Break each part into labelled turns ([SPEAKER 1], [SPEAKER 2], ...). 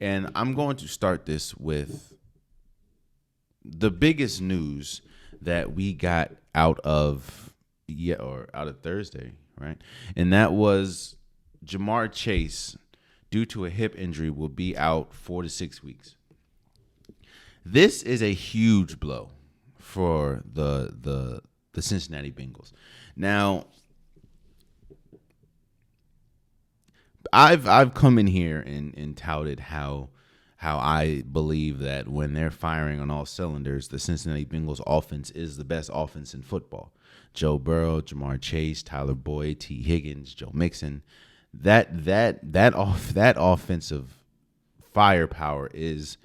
[SPEAKER 1] And I'm going to start this with the biggest news that we got out of Thursday, right? And that was Jamar Chase, due to a hip injury, will be out 4 to 6 weeks. This is a huge blow for the Cincinnati Bengals. Now, I've come in here and touted how I believe that when they're firing on all cylinders, the Cincinnati Bengals offense is the best offense in football. Joe Burrow, Jamar Chase, Tyler Boyd, T. Higgins, Joe Mixon. That offensive firepower is,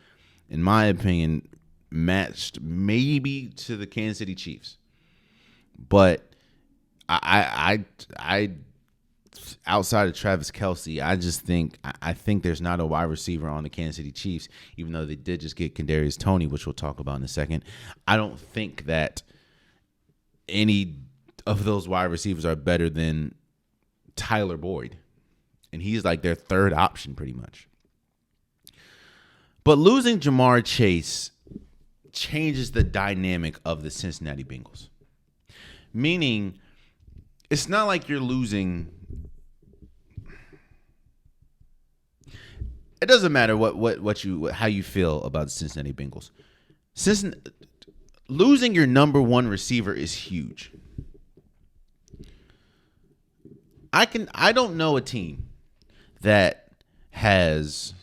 [SPEAKER 1] in my opinion, matched maybe to the Kansas City Chiefs. But I outside of Travis Kelce, I think there's not a wide receiver on the Kansas City Chiefs, even though they did just get Kadarius Toney, which we'll talk about in a second. I don't think that any of those wide receivers are better than Tyler Boyd, and he's like their third option pretty much. But losing Jamar Chase changes the dynamic of the Cincinnati Bengals, meaning it's not like you're losing. It doesn't matter how you feel about the Cincinnati Bengals. Losing your number one receiver is huge. I don't know a team that has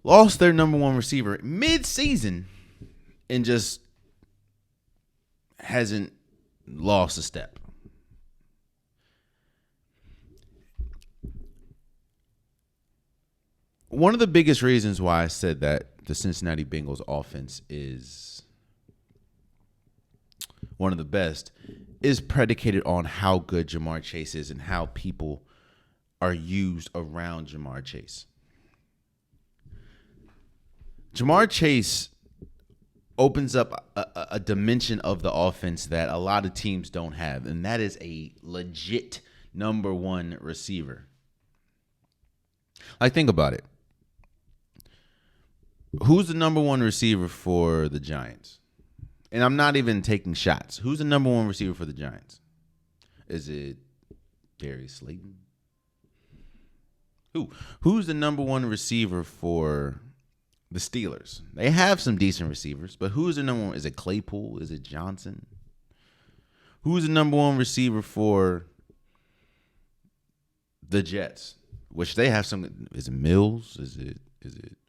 [SPEAKER 1] lost their number one receiver mid-season and just hasn't lost a step. One of the biggest reasons why I said that the Cincinnati Bengals offense is one of the best is predicated on how good Jamar Chase is and how people are used around Jamar Chase. Jamar Chase opens up a dimension of the offense that a lot of teams don't have, and that is a legit number one receiver. Like, think about it. Who's the number one receiver for the Giants? And I'm not even taking shots. Who's the number one receiver for the Giants? Is it Darius Slayton? Who's the number one receiver for the Steelers? They have some decent receivers, but who's the number one? Is it Claypool? Is it Johnson? Who's the number one receiver for the Jets? Which they have some. Is it Mills? Is it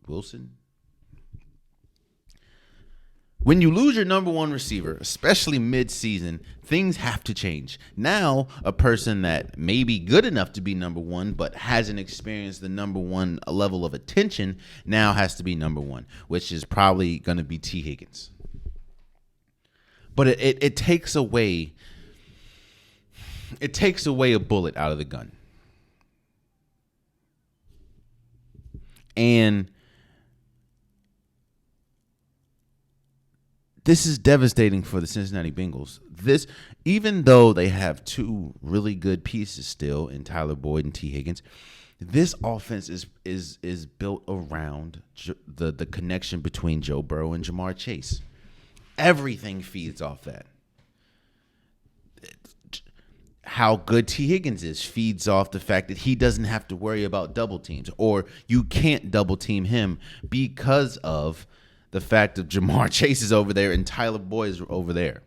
[SPEAKER 1] Wilson? When you lose your number one receiver, especially mid-season, things have to change. Now, a person that may be good enough to be number one but hasn't experienced the number one level of attention now has to be number one, which is probably going to be T. Higgins. But it takes away a bullet out of the gun. And this is devastating for the Cincinnati Bengals. Even though they have two really good pieces still in Tyler Boyd and T. Higgins, this offense is built around the connection between Joe Burrow and Jamar Chase. Everything feeds off that. How good T. Higgins is feeds off the fact that he doesn't have to worry about double teams, or you can't double team him because of the fact that Jamar Chase is over there and Tyler Boyd is over there.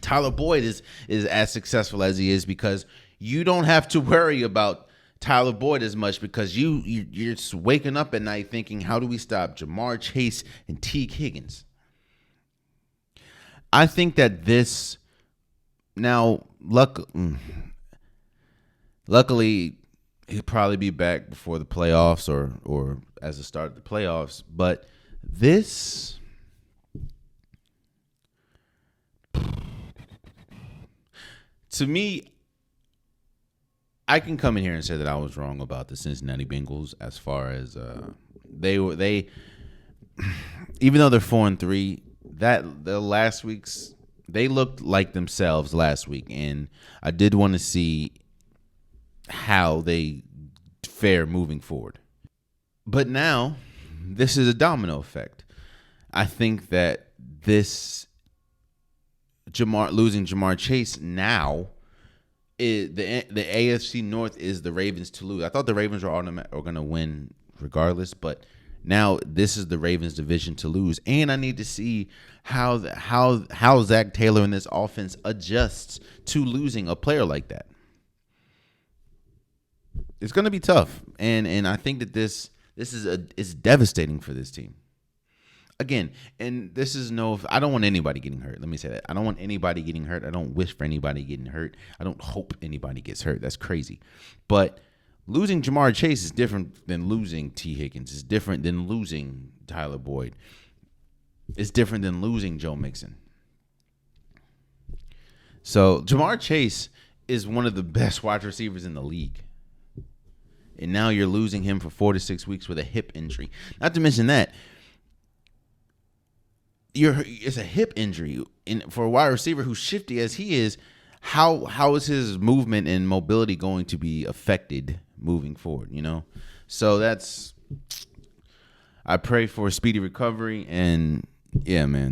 [SPEAKER 1] Tyler Boyd is as successful as he is because you don't have to worry about Tyler Boyd as much because you're just waking up at night thinking, how do we stop Jamar Chase and T. Higgins? I think that this now, luckily, he'll probably be back before the playoffs or as the start of the playoffs, but this to me, I can come in here and say that I was wrong about the Cincinnati Bengals as far as they even though they're 4-3, that the last week's they looked like themselves last week, and I did want to see how they fair moving forward. But now, this is a domino effect. I think that losing Jamar Chase now, the AFC North is the Ravens to lose. I thought the Ravens were going to win regardless, but now this is the Ravens division to lose, and I need to see how Zach Taylor in this offense adjusts to losing a player like that. It's going to be tough, and I think that this is devastating for this team. Again, and this is I don't want anybody getting hurt. Let me say that. I don't want anybody getting hurt. I don't wish for anybody getting hurt. I don't hope anybody gets hurt. That's crazy. But losing Jamar Chase is different than losing T. Higgins. It's different than losing Tyler Boyd. It's different than losing Joe Mixon. So Jamar Chase is one of the best wide receivers in the league. And now you're losing him for 4 to 6 weeks with a hip injury. Not to mention that, it's a hip injury. And for a wide receiver who's shifty as he is, how is his movement and mobility going to be affected moving forward, So I pray for a speedy recovery, and yeah, man.